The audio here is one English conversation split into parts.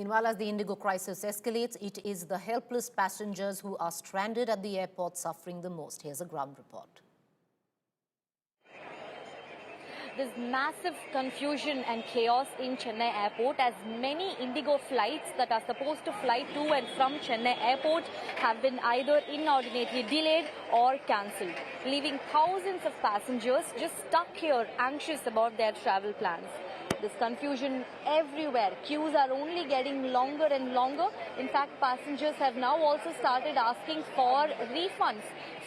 Meanwhile, as the Indigo crisis escalates, it is the helpless passengers who are stranded at the airport suffering the most. Here's a ground report. There's massive confusion and chaos in Chennai airport as many Indigo flights that are supposed to fly to and from Chennai airport have been either inordinately delayed or cancelled, leaving thousands of passengers just stuck here anxious about their travel plans. There's confusion everywhere. Queues are only getting longer and longer. In fact, passengers have now also started asking for refunds,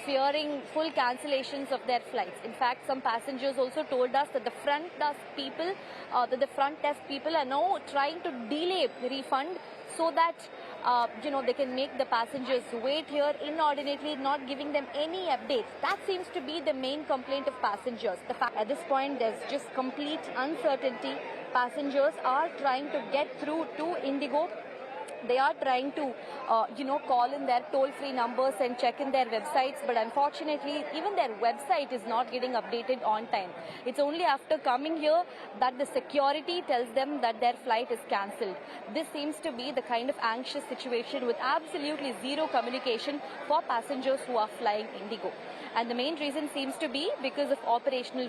fearing full cancellations of their flights. In fact, some passengers also told us that the front desk people are now trying to delay the refund so that they can make the passengers wait here inordinately, not giving them any updates. That seems to be the main complaint of passengers. The fact at this point there's just complete uncertainty. Passengers are trying to get through to Indigo. They are trying to, call in their toll-free numbers and check in their websites, but unfortunately, even their website is not getting updated on time. It's only after coming here that the security tells them that their flight is cancelled. This seems to be the kind of anxious situation with absolutely zero communication for passengers who are flying Indigo. And the main reason seems to be because of operational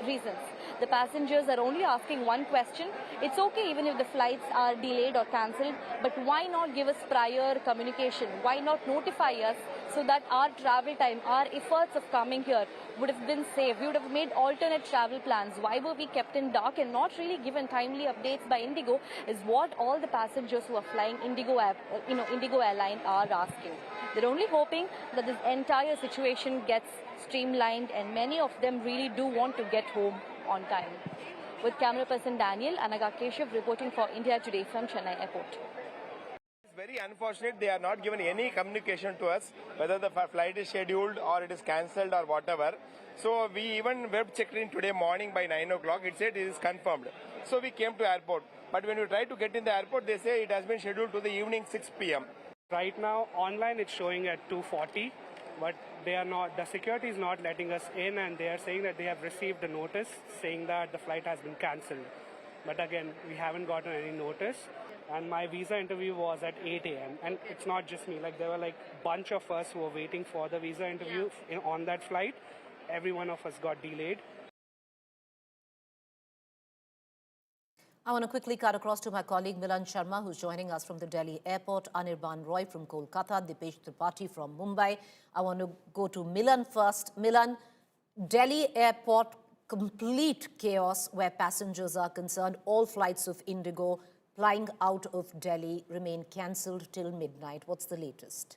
reasons. The passengers are only asking one question. It's okay even if the flights are delayed or cancelled, but why not give us prior communication? Why not notify us so that our travel time, our efforts of coming here would have been saved? We would have made alternate travel plans. Why were we kept in dark and not really given timely updates by Indigo is what all the passengers who are flying Indigo airline are asking. They're only hoping that this entire situation gets streamlined, and many of them really do want to get home on time. With camera person Daniel, Anaga Keshav reporting for India Today from Chennai Airport. It's very unfortunate they are not given any communication to us, whether the flight is scheduled or it is cancelled or whatever. So we even web checked in today morning by 9 o'clock. It said it is confirmed. So we came to airport. But when we try to get in the airport, they say it has been scheduled to the evening 6 p.m. Right now, online it's showing at 2:40, but they are not. The security is not letting us in, and they are saying that they have received a notice saying that the flight has been cancelled. But again, we haven't gotten any notice. And my visa interview was at 8 a.m. And it's not just me. Like there were like bunch of us who were waiting for the visa interview on that flight. Every one of us got delayed. I want to quickly cut across to my colleague Milan Sharma, who's joining us from the Delhi airport, Anirban Roy from Kolkata, Dipesh Tripathi from Mumbai. I want to go to Milan first. Milan, Delhi airport, complete chaos where passengers are concerned. All flights of Indigo flying out of Delhi remain cancelled till midnight. What's the latest?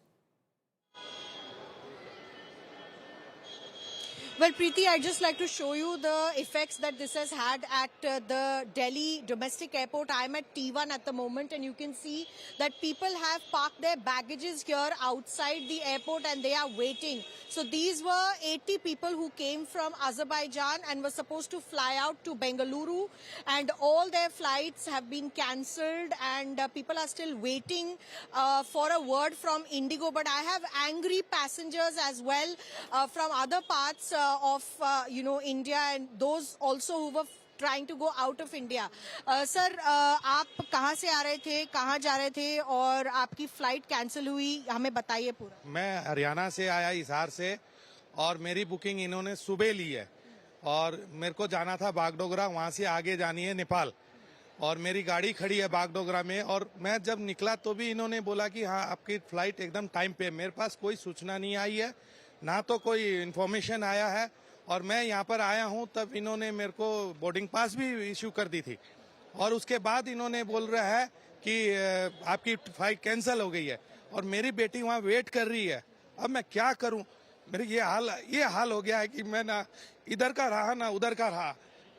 Well, Preeti, I'd just like to show you the effects that this has had at the Delhi domestic airport. I'm at T1 at the moment, and you can see that people have parked their baggages here outside the airport and they are waiting. So these were 80 people who came from Azerbaijan and were supposed to fly out to Bengaluru, and all their flights have been cancelled, and people are still waiting for a word from Indigo. But I have angry passengers as well from other parts of India, and those also who were trying to go out of India. Sir, आप कहाँ से आ रहे थे, कहाँ जा रहे थे और आपकी फ्लाइट कैंसिल हुई, हमें बताइए पूरा। मैं हरियाणा से आया, हिसार से, और मेरी बुकिंग इन्होंने सुबह ली है और मेरे को जाना था बागडोगरा, वहाँ से आगे जानी है नेपाल, और मेरी गाड़ी खड़ी है बागडोगरा में। और मैं जब निकला तो भी इन्होंने बोला कि हाँ आपकी फ्लाइट एकदम टाइम पे। मेरे पास कोई सूचना नहीं आई है, ना तो कोई इन्फॉर्मेशन आया है, और मैं यहाँ पर आया हूँ तब इन्होंने मेरे को बोर्डिंग पास भी इशू कर दी थी, और उसके बाद इन्होंने बोल रहा है कि आपकी फ्लाइट कैंसिल हो गई है, और मेरी बेटी वहाँ वेट कर रही है। अब मैं क्या करूँ? मेरे ये हाल हो गया है कि मैं ना इधर का रहा ना उधर का रहा।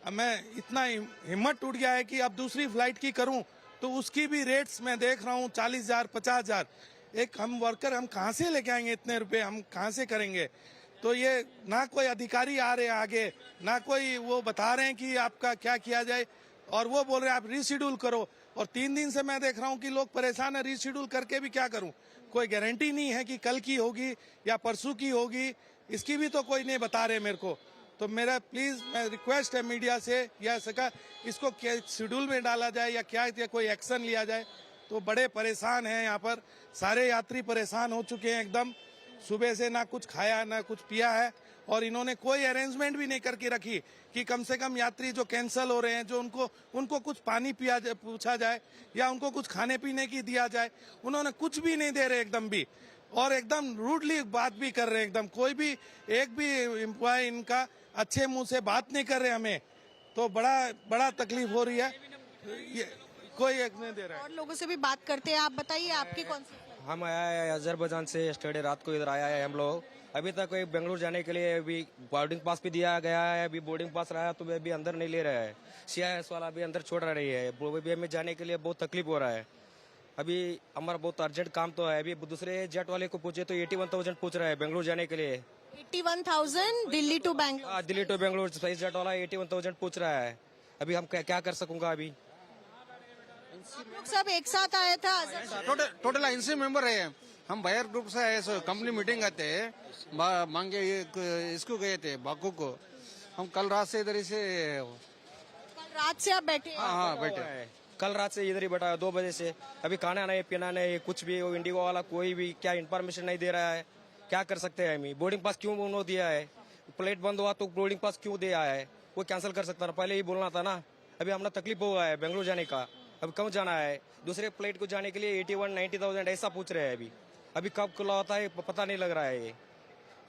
अब मैं इतना हिम्मत टूट गया है कि अब दूसरी फ्लाइट की करूँ तो उसकी भी रेट्स मैं देख रहा हूँ 40,000 50,000। एक हम वर्कर हम कहाँ से लेके आएंगे इतने रुपए, हम कहाँ से करेंगे? तो ये ना कोई अधिकारी आ रहे आगे, ना कोई वो बता रहे हैं कि आपका क्या किया जाए, और वो बोल रहे हैं आप रीशेड्यूल करो। और 3 दिन से मैं देख रहा हूँ कि लोग परेशान है, रीशेड्यूल करके भी क्या करूँ? कोई गारंटी नहीं है कि कल की होगी या परसों की होगी, इसकी भी तो कोई नहीं बता रहे मेरे को। तो मेरा प्लीज मैं रिक्वेस्ट है मीडिया से, या सका इसको शेड्यूल में डाला जाए या क्या कोई एक्शन लिया जाए। तो बड़े परेशान हैं यहाँ पर, सारे यात्री परेशान हो चुके हैं एकदम। सुबह से ना कुछ खाया ना कुछ पिया है, और इन्होंने कोई अरेंजमेंट भी नहीं करके रखी कि कम से कम यात्री जो कैंसिल हो रहे हैं, जो उनको कुछ पानी पूछा जाए या उनको कुछ खाने पीने की दिया जाए। उन्होंने कुछ भी नहीं दे रहे एकदम भी, और एकदम रूडली बात भी कर रहे हैं एकदम। कोई भी एक भी एम्प्लॉय इनका अच्छे मुंह से बात नहीं कर रहे हमें, तो बड़ा तकलीफ हो रही है। ये कोई एक नहीं दे रहा है। और लोगों से भी बात करते हैं, आप बताइए आपकी कौन सी flight? हम आया है अजरबैजान से, स्टडी रात को इधर आया है हम लोग। अभी तक कोई बेंगलुरु जाने के लिए अभी बोर्डिंग पास भी दिया गया है, अभी बोर्डिंग पास रहा है तो वे अभी अंदर नहीं ले रहा है। CIS वाला अभी अंदर छोड़ रही है, अभी हमें जाने के लिए बहुत तकलीफ हो रहा है। अभी हमारा बहुत अर्जेंट काम तो है। अभी दूसरे जेट वाले को पूछे तो 81,000 पूछ रहा है बेंगलुरु जाने के लिए। 81,000 Delhi to Bangalore. Delhi to Bengaluru SpiceJet वाला 81,000 पूछ रहा है। अभी हम क्या कर सकूंगा अभी। आप लोग सब एक साथ आए था? टोटल 80 मेंबर है। हम बायर ग्रुप से आए, कंपनी मीटिंग आते हैं, मांगे इसको गए थे बाकू को। हम कल रात से इधर से कल रात से आप बैठे हैं? हाँ बैठे। कल रात से इधर ही बैठा है 2 बजे से। अभी खाना नहीं पीना नहीं कुछ भी। वो इंडिगो वाला कोई भी क्या इन्फॉर्मेशन नहीं दे रहा है। क्या कर सकते हैं हम? बोर्डिंग पास क्यों उन्होंने दिया है? प्लेट बंद हुआ तो बोर्डिंग पास क्यों दिया है? वो कैंसिल कर सकता था, पहले ही बोलना था ना। अभी हमारा तकलीफ हुआ है बेंगलुरु जाने का। अब कब जाना है? दूसरे प्लेट को जाने के लिए 81-90,000 ऐसा पूछ रहे हैं। अभी कब खुला होता है पता नहीं लग रहा है। ये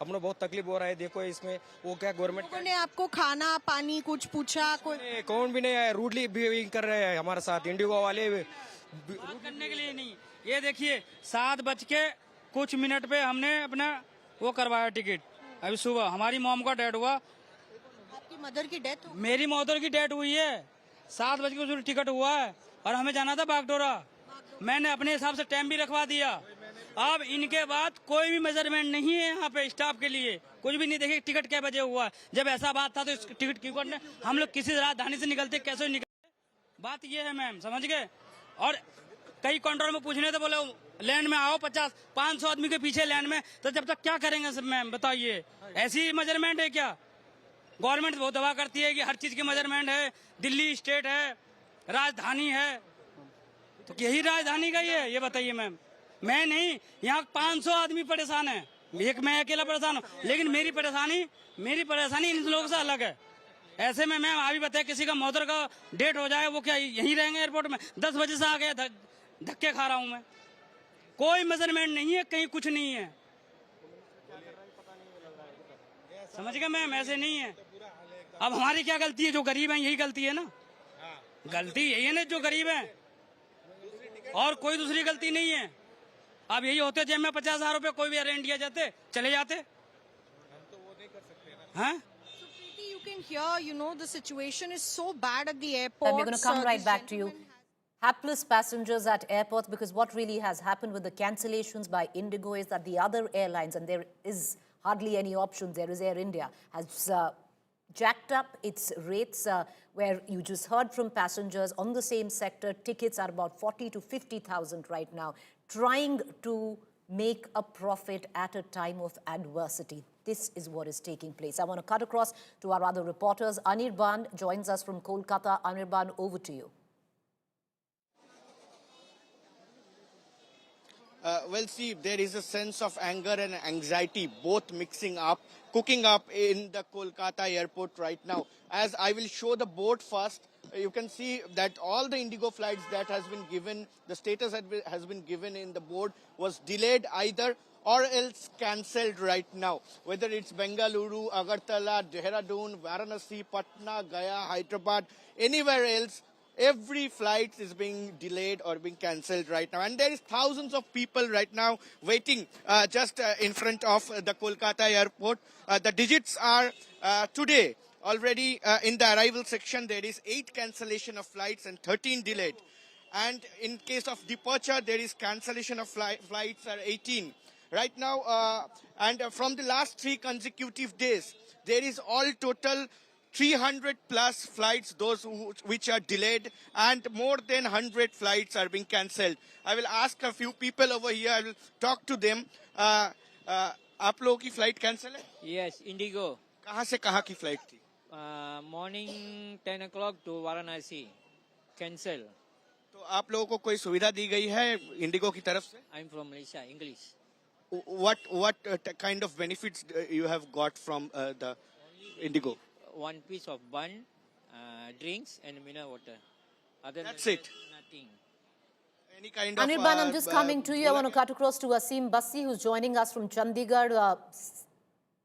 अपना बहुत तकलीफ हो रहा है। देखो इसमें वो क्या गवर्नमेंट लोगों ने आपको खाना पानी कुछ पूछा? कोई कौन भी नहीं है, रूडली बिहेविंग कर रहे हैं हमारे साथ इंडिगो वाले। बात करने के लिए नहीं। ये देखिए 7 बज के कुछ मिनट पे हमने अपना वो करवाया टिकट। अभी सुबह हमारी मॉम का डेथ हुआ। आपकी मदर की डेथ हो? मेरी मदर की डेथ हुई है। 7 बज के टिकट हुआ है और हमें जाना था बागडोरा। मैंने अपने हिसाब से टाइम भी रखवा दिया। अब इनके बाद कोई भी मेजरमेंट नहीं है यहाँ पे स्टाफ के लिए, कुछ भी नहीं। देखिए टिकट क्या बजे हुआ है। जब ऐसा बात था तो इस टिकट क्यों करने? हम लोग किसी राजधानी से निकलते कैसे निकलते? बात ये है मैम, समझ गए। और कई काउंटर में पूछने तो बोले लैंड में आओ 500 आदमी के पीछे लैंड में, तो जब तक क्या करेंगे सब मैम बताइए? ऐसी मेजरमेंट है क्या? गवर्नमेंट बहुत दवा करती है कि हर चीज की मेजरमेंट है, दिल्ली स्टेट है, राजधानी है, तो यही राजधानी का ही है। ये बताइए मैम। मैं नहीं, यहाँ 500 आदमी परेशान है, एक मैं अकेला परेशान हूँ। लेकिन मेरी परेशानी इन लोगों से अलग है। ऐसे में मैम अभी बताए किसी का मदर का डेट हो जाए, वो क्या यहीं रहेंगे एयरपोर्ट में? 10 बजे से आ गया, धक्के खा रहा हूँ मैं। कोई मेजरमेंट नहीं है, कहीं कुछ नहीं है। समझ गए मैम? ऐसे नहीं है। अब हमारी क्या गलती है? जो गरीब है यही गलती है ना। गलती यही है ना, जो गरीब है, और कोई दूसरी गलती नहीं है। अब यही होते जेब में 50,000 रुपए कोई भी अरेंज किया जाते, चले जाते। हाँ, You can hear, you know, the situation is so bad at the airport. And we're going to come right back to you. Hapless passengers at airports, because what really has happened with the cancellations by Indigo is that the other airlines, and there is hardly any options, there is Air India, has jacked up its rates, where you just heard from passengers on the same sector, tickets are about 40 to 50,000 right now, trying to make a profit at a time of adversity. This is what is taking place. I want to cut across to our other reporters. Anirban joins us from Kolkata. Anirban, over to you. Well, see, there is a sense of anger and anxiety, both mixing up, cooking up in the Kolkata airport right now. As I will show the board first, you can see that all the Indigo flights that has been given, the status that has been given in the board was delayed either or else cancelled right now. Whether it's Bengaluru, Agartala, Dehradun, Varanasi, Patna, Gaya, Hyderabad, anywhere else, every flight is being delayed or being cancelled right now. And there is thousands of people right now waiting just in front of the Kolkata airport. The digits are today already in the arrival section. There is 8 cancellation of flights and 13 delayed. And in case of departure, there is cancellation of flights are 18. Right now, and from the last 3 consecutive days, there is all total 300 plus flights, those which are delayed, and more than 100 flights are being cancelled. I will ask a few people over here, I will talk to them. आप लोगों की flight cancel है? Yes, Indigo. कहाँ से कहाँ की flight थी? Morning 10 o'clock to Varanasi. Cancel. तो आप लोगों को कोई सुविधा दी गई है इंडिगो की तरफ से? I'm from Malaysia, English. What kind of benefits you have got from the Indigo? One piece of bun, drinks, and mineral water. Other That's than it? that, nothing. Any kind of Anirban, I'm just coming to you. I want to cut across to Asim Bassi, who's joining us from Chandigarh.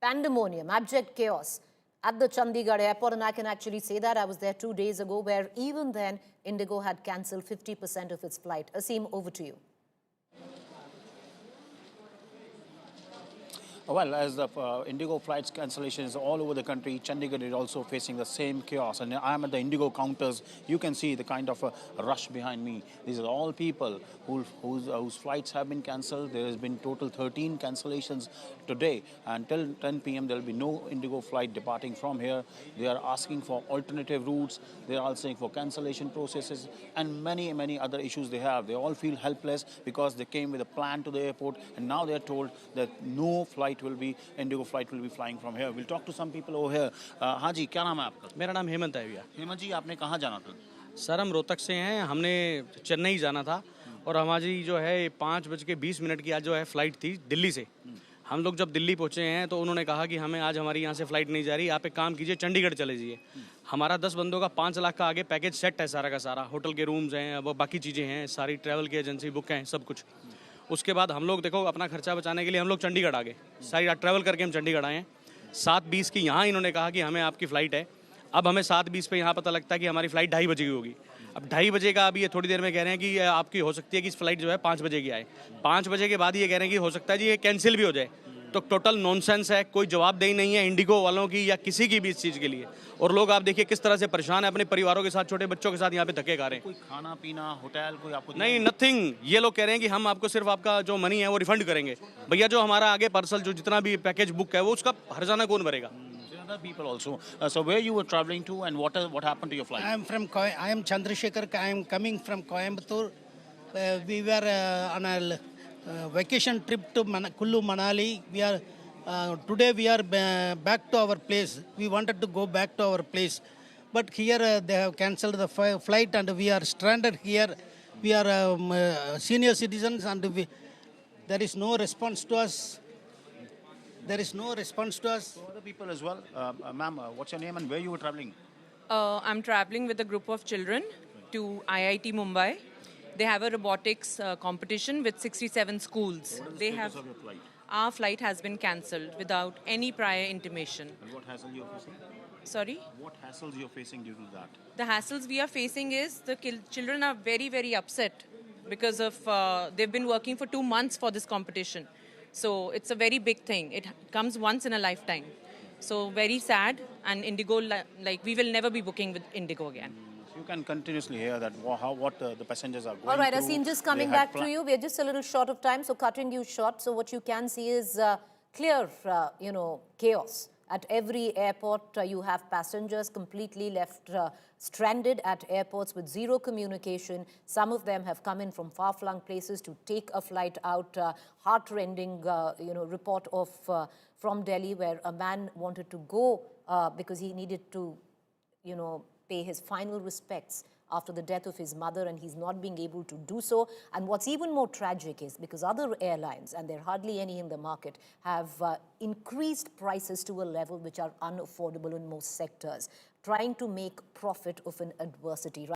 Pandemonium, abject chaos at the Chandigarh airport, and I can actually say that I was there 2 days ago, where even then Indigo had cancelled 50% of its flight. Asim, over to you. Well, as the Indigo flights cancellations all over the country, Chandigarh is also facing the same chaos. And I am at the Indigo counters. You can see the kind of a rush behind me. These are all people whose flights have been cancelled. There has been total 13 cancellations today. Until 10 p.m. there will be no Indigo flight departing from here. They are asking for alternative routes. They are asking for cancellation processes and many, many other issues they have. They all feel helpless because they came with a plan to the airport, and now they are told that no Indigo flight will be flying from here. We'll talk to some people over here. हाँ जी, क्या नाम है आपका? मेरा नाम हेमंत है भैया। हेमंत जी, आपने कहाँ जाना था? सर हम रोहतक से हैं, हमने चेन्नई जाना था और हमारी जो है 5:20 की आज जो है फ़्लाइट थी दिल्ली से। हम लोग जब दिल्ली पहुँचे हैं तो उन्होंने कहा कि हमें आज हमारी यहाँ से फ़्लाइट नहीं जा रही, आप एक काम कीजिए चंडीगढ़ चले जाइए। हमारा 10 बंदों का 5 लाख का आगे पैकेज सेट है सारा का सारा, होटल के रूम्स हैं, वो बाकी चीज़ें हैं, सारी ट्रैवल की एजेंसी बुक हैं, सब कुछ। उसके बाद हम लोग देखो अपना खर्चा बचाने के लिए हम लोग चंडीगढ़ आ गए, सारी रात ट्रैवल करके हम चंडीगढ़ आए हैं। 7:20 की यहाँ इन्होंने कहा कि हमें आपकी फ़्लाइट है। अब हमें 7:20 पे यहाँ पता लगता है कि हमारी फ़्लाइट 2:30 बजे की होगी। अब 2:30 बजे का अभी ये थोड़ी देर में कह रहे हैं कि आपकी हो सकती है कि इस फ्लाइट जो है 5 बजे की आए। 5 बजे के बाद ये कह रहे हैं कि हो सकता है जी ये कैंसिल भी हो जाए। तो टोटल नॉनसेंस है, कोई जवाबदेही नहीं है इंडिगो वालों की या किसी की भी इस चीज़ के लिए। और लोग आप देखिए किस तरह से परेशान है, अपने परिवारों के साथ, छोटे बच्चों के साथ यहाँ पे धक्के खा रहे हैं। कोई खाना पीना होटल कोई आपको नहीं, नथिंग। ये लोग कह रहे हैं कि हम आपको सिर्फ आपका जो मनी है वो रिफंड करेंगे। भैया जो हमारा आगे पार्सल जो जितना भी पैकेज बुक है वो उसका हर्जाना कौन भरेगा? People also. So where you were traveling to and what happened to your flight? I am Chandrasekhar. I am coming from Coimbatore. We were on a vacation trip to Kullu Manali. Today we are back to our place. We wanted to go back to our place, but here they have cancelled the flight and we are stranded here. We are senior citizens and there is no response to us. There is no response to us. So other people as well. Ma'am, what's your name and where you were traveling? I'm traveling with a group of children to IIT Mumbai. They have a robotics competition with 67 schools. What is the status of your flight? Our flight has been cancelled without any prior intimation. And what hassle you're facing? Sorry? What hassles you're facing due to that? The hassles we are facing is the children are very, very upset because of they've been working for 2 months for this competition. So it's a very big thing. It comes once in a lifetime. So very sad, and Indigo, like we will never be booking with Indigo again. You can continuously hear that what the passengers are going All right, through. Asim, just coming back to you. We're just a little short of time, so cutting you short. So what you can see is clear, chaos. At every airport, you have passengers completely left stranded at airports with zero communication. Some of them have come in from far-flung places to take a flight out. Heart-rending, report of from Delhi, where a man wanted to go because he needed to, pay his final respects after the death of his mother, and he's not being able to do so. And what's even more tragic is because other airlines, and there are hardly any in the market, have increased prices to a level which are unaffordable in most sectors, trying to make profit of an adversity.